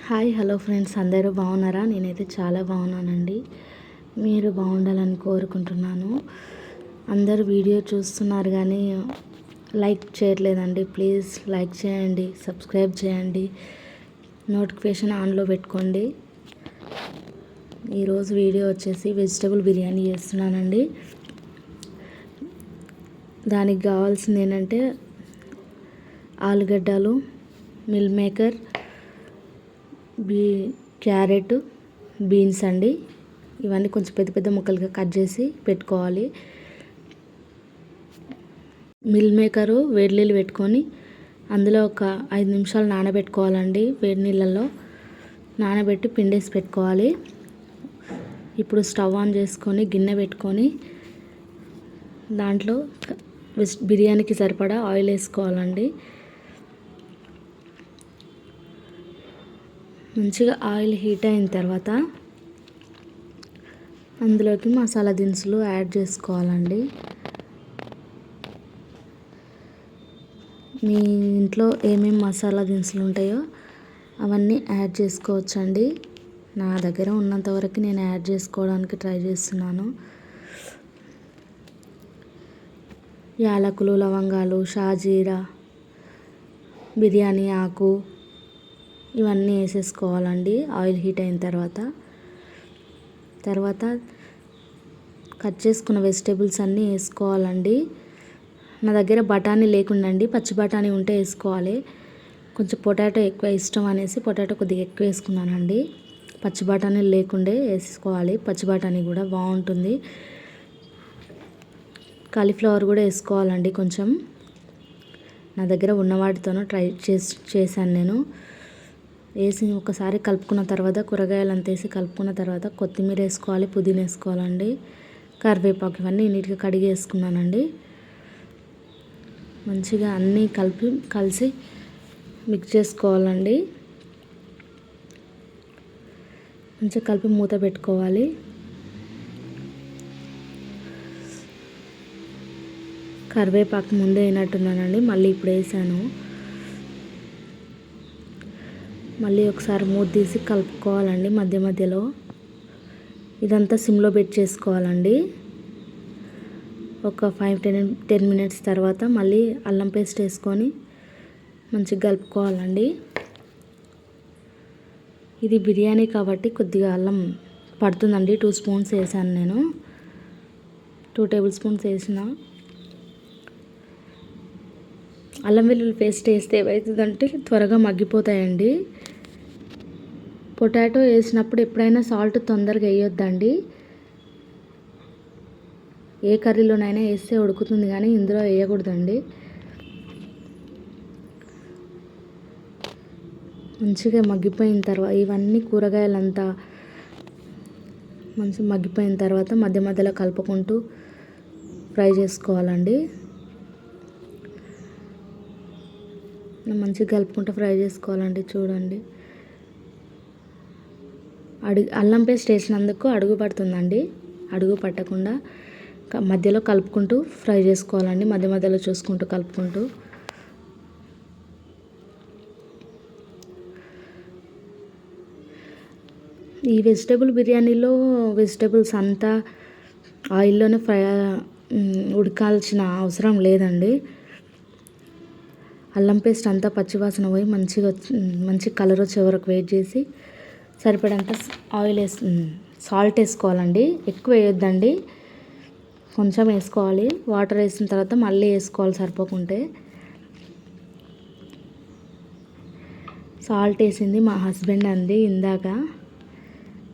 Hi hello friends, అందరూ బాగున్నారా? నేనైతే చాలా బాగున్నానండి. మీరు బాగుండాలని కోరుకుంటున్నాను. అందరూ వీడియో చూస్తున్నారు కానీ లైక్ చేయట్లేదండి. ప్లీజ్ లైక్ చేయండి, సబ్స్క్రైబ్ చేయండి, నోటిఫికేషన్ ఆన్లో పెట్టుకోండి. ఈరోజు వీడియో వచ్చేసి వెజిటబుల్ బిర్యానీ చేస్తున్నానండి. దానికి కావాల్సింది ఏంటంటే ఆలుగడ్డలు, మిల్ మేకర్, క్యారెట్, బీన్స్ అండి. ఇవన్నీ కొంచెం పెద్ద పెద్ద ముక్కలుగా కట్ చేసి పెట్టుకోవాలి. మిల్ మేకరు వేడి నీళ్ళు పెట్టుకొని అందులో ఒక 5 నిమిషాలు నానబెట్టుకోవాలండి. వేడి నీళ్ళల్లో నానబెట్టి పిండేసి పెట్టుకోవాలి. ఇప్పుడు స్టవ్ ఆన్ చేసుకొని గిన్నె పెట్టుకొని దాంట్లో బిర్యానీకి సరిపడా ఆయిల్ వేసుకోవాలండి. మంచిగా ఆయిల్ హీట్ అయిన తర్వాత అందులోకి మసాలా దినుసులు యాడ్ చేసుకోవాలండి. మీ ఇంట్లో ఏమేమి మసాలా దినుసులు ఉంటాయో అవన్నీ యాడ్ చేసుకోవచ్చండి. నా దగ్గర ఉన్నంత వరకు నేను యాడ్ చేసుకోవడానికి ట్రై చేస్తున్నాను. యాలకులు, లవంగాలు, షాజీరా, బిర్యానీ ఆకు ఇవన్నీ వేసేసుకోవాలండి. ఆయిల్ హీట్ అయిన తర్వాత కట్ చేసుకున్న వెజిటేబుల్స్ అన్నీ వేసుకోవాలండి. నా దగ్గర బఠానీ లేకుండా అండి, పచ్చి బఠానీ ఉంటే వేసుకోవాలి. కొంచెం పొటాటో ఎక్కువ ఇష్టం అనేసి పొటాటో కొద్దిగా ఎక్కువ వేసుకున్నానండి. పచ్చి బఠానీ లేకుండే వేసుకోవాలి. పచ్చి బఠానీ కూడా బాగుంటుంది. కాలీఫ్లవర్ కూడా వేసుకోవాలండి. కొంచెం నా దగ్గర ఉన్న వాటితోనూ ట్రై చేశాను నేను. వేసి ఒకసారి కలుపుకున్న తర్వాత కూరగాయలు అంతా వేసి కలుపుకున్న తర్వాత కొత్తిమీర వేసుకోవాలి, పుదీనా వేసుకోవాలండి, కరివేపాకు ఇవన్నీ నీట్గా కడిగి వేసుకున్నానండి. మంచిగా అన్నీ కలిసి మిక్స్ చేసుకోవాలండి. మంచిగా కలిపి మూత పెట్టుకోవాలి. కరివేపాకు ముందే వేయనట్టున్నానండి, మళ్ళీ ఇప్పుడు వేసాను. మళ్ళీ ఒకసారి మూత తీసి కలుపుకోవాలండి. మధ్య మధ్యలో ఇదంతా సిమ్లో పెట్టి చేసుకోవాలండి. ఒక 5-10 మినిట్స్ తర్వాత మళ్ళీ అల్లం పేస్ట్ వేసుకొని మంచిగా కలుపుకోవాలండి. ఇది బిర్యానీ కాబట్టి కొద్దిగా అల్లం పడుతుందండి. 2 స్పూన్స్ వేసాను నేను. 2 టేబుల్ స్పూన్స్ వేసిన. అల్లం వెల్లుల్లి పేస్ట్ వేస్తే ఏమవుతుందంటే త్వరగా మగ్గిపోతాయండి. పొటాటో వేసినప్పుడు ఎప్పుడైనా సాల్ట్ తొందరగా వేయొద్దండి. ఏ కర్రీలోనైనా వేస్తే ఉడుకుతుంది కానీ ఇందులో వేయకూడదండి. మంచిగా మగ్గిపోయిన తర్వాత ఇవన్నీ కూరగాయలంతా మంచిగా మగ్గిపోయిన తర్వాత మధ్య మధ్యలో కలుపుకుంటూ ఫ్రై చేసుకోవాలండి. మంచిగా కలుపుకుంటూ ఫ్రై చేసుకోవాలండి. చూడండి, అల్లం పేస్ట్ వేసినందుకు అడుగు పడుతుందండి. అడుగు పట్టకుండా మధ్యలో కలుపుకుంటూ ఫ్రై చేసుకోవాలండి. మధ్య మధ్యలో చూసుకుంటూ కలుపుకుంటూ ఈ వెజిటేబుల్ బిర్యానీలో వెజిటేబుల్స్ అంతా ఆయిల్లోనే ఉడకాల్సిన అవసరం లేదండి. అల్లం పేస్ట్ అంతా పచ్చివాసన పోయి మంచి కలర్ వచ్చే వరకు వెయిట్ చేసి సరిపడంత సాల్ట్ వేసుకోవాలండి. ఎక్కువ వేయొద్దండి, కొంచెం వేసుకోవాలి. వాటర్ వేసిన తర్వాత మళ్ళీ వేసుకోవాలి సరిపోకుంటే. సాల్ట్ వేసింది మా హస్బెండ్ అండి ఇందాక.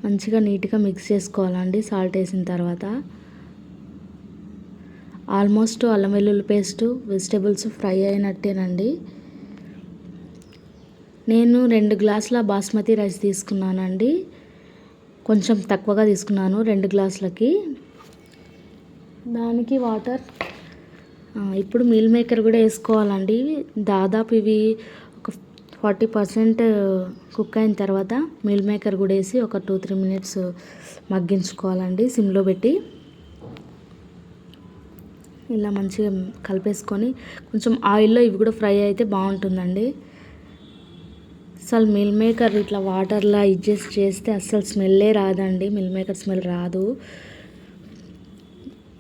మంచిగా నీట్గా మిక్స్ చేసుకోవాలండి. సాల్ట్ వేసిన తర్వాత ఆల్మోస్ట్ అల్లం వెల్లుల్లి పేస్టు వెజిటేబుల్స్ ఫ్రై అయినట్టేనండి. నేను 2 గ్లాసుల బాస్మతి రైస్ తీసుకున్నానండి. కొంచెం తక్కువగా తీసుకున్నాను 2 గ్లాసులకి. దానికి వాటర్. ఇప్పుడు మీల్ మేకర్ కూడా వేసుకోవాలండి. దాదాపు ఇవి ఒక 40% కుక్ అయిన తర్వాత మీల్ మేకర్ కూడా వేసి ఒక 2-3 మినిట్స్ మగ్గించుకోవాలండి సిమ్లో పెట్టి. ఇలా మంచిగా కలిపేసుకొని కొంచెం ఆయిల్లో ఇవి కూడా ఫ్రై అయితే బాగుంటుందండి. అసలు మిల్ మేకర్ ఇట్లా వాటర్లో అడ్జస్ట్ చేస్తే అస్సలు స్మెల్లే రాదండి, మిల్ మేకర్ స్మెల్ రాదు.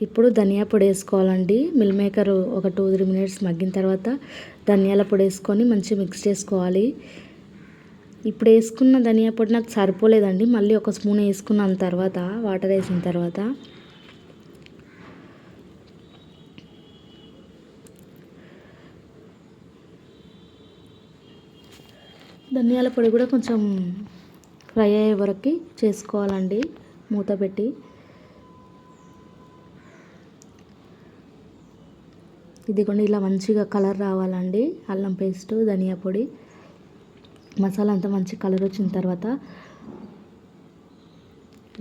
ఇప్పుడు ధనియా పొడి వేసుకోవాలండి. మిల్ మేకర్ ఒక 2-3 మినిట్స్ మగ్గిన తర్వాత ధనియాల పొడి వేసుకొని మంచిగా మిక్స్ చేసుకోవాలి. ఇప్పుడు వేసుకున్న ధనియా పొడి నాకు సరిపోలేదండి, మళ్ళీ ఒక స్పూన్ వేసుకున్నాను తర్వాత, వాటర్ వేసిన తర్వాత. ధనియాల పొడి కూడా కొంచెం ఫ్రై అయ్యే వరకు చేసుకోవాలండి మూత పెట్టి. ఇదిగోండి ఇలా మంచిగా కలర్ రావాలండి. అల్లం పేస్ట్, ధనియా పొడి, మసాలా అంతా మంచి కలర్ వచ్చిన తర్వాత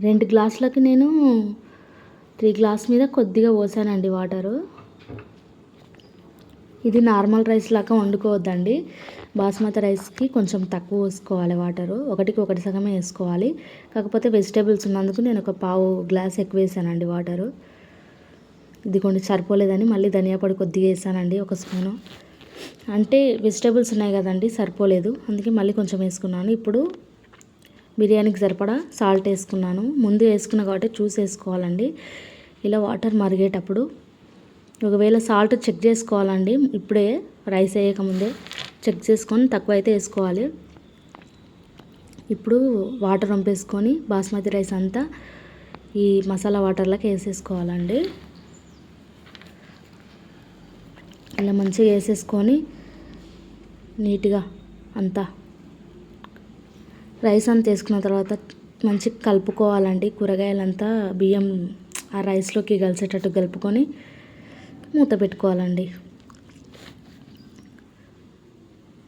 2 గ్లాసులకి నేను 3 గ్లాస్ మీద కొద్దిగా పోసానండి వాటరు. ఇది నార్మల్ రైస్ లాగా వండుకోవద్దండి, బాస్మతి రైస్కి కొంచెం తక్కువ వేసుకోవాలి వాటరు, 1:1 సగమే వేసుకోవాలి. కాకపోతే వెజిటేబుల్స్ ఉన్నందుకు నేను ఒక పావు గ్లాస్ ఎక్కువ వేసానండి వాటరు. ఇదిగోండి సరిపోలేదని మళ్ళీ ధనియా పొడి కొద్దిగా వేసానండి, 1 స్పూను. అంటే వెజిటేబుల్స్ ఉన్నాయి కదండి, సరిపోలేదు, అందుకే మళ్ళీ కొంచెం వేసుకున్నాను. ఇప్పుడు బిర్యానీకి సరిపడా సాల్ట్ వేసుకున్నాను. ముందు వేసుకున్నా కాబట్టి చూసి వేసుకోవాలండి. ఇలా వాటర్ మరిగేటప్పుడు ఒకవేళ సాల్ట్ చెక్ చేసుకోవాలండి, ఇప్పుడే రైస్ వేయకముందే చెక్ చేసుకొని తక్కువ అయితే వేసుకోవాలి. ఇప్పుడు వాటర్ వంపేసుకొని బాస్మతి రైస్ అంతా ఈ మసాలా వాటర్లోకి వేసేసుకోవాలండి. ఇలా మంచిగా వేసేసుకొని నీట్గా అంతా రైస్ అంతా వేసుకున్న తర్వాత మంచిగా కలుపుకోవాలండి. కూరగాయలంతా బియ్యం ఆ రైస్లోకి కలిసేటట్టు కలుపుకొని మూత పెట్టుకోవాలండి.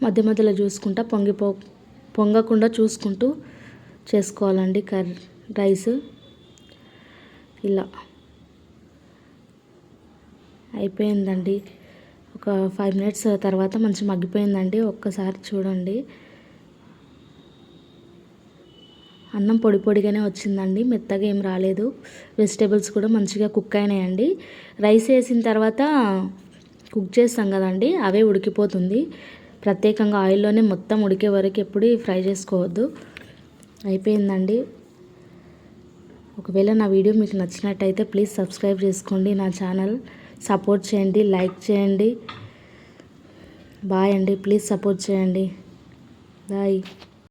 మధ్య మధ్యలో చూసుకుంటా పొంగకుండా చూసుకుంటూ చేసుకోవాలండి రైస్. ఇలా అయిపోయిందండి. ఒక 5 మినిట్స్ తర్వాత మంచిగా మగ్గిపోయిందండి. ఒక్కసారి చూడండి, అన్నం పొడి పొడిగానే వచ్చిందండి, మెత్తగా ఏం రాలేదు. వెజిటేబుల్స్ కూడా మంచిగా కుక్ అయినాయండి. రైస్ వేసిన తర్వాత కుక్ చేస్తాం కదండి, అవే ఉడికిపోతుంది. ప్రత్యేకంగా ఆయిల్లోనే మొత్తం ఉడికే వరకు ఎప్పుడు ఫ్రై చేసుకోవద్దు. అయిపోయిందండి. ఒకవేళ నా వీడియో మీకు నచ్చినట్టయితే ప్లీజ్ సబ్స్క్రైబ్ చేసుకోండి, నా ఛానల్ సపోర్ట్ చేయండి, లైక్ చేయండి. బాయ్ అండి, ప్లీజ్ సపోర్ట్ చేయండి. బాయ్.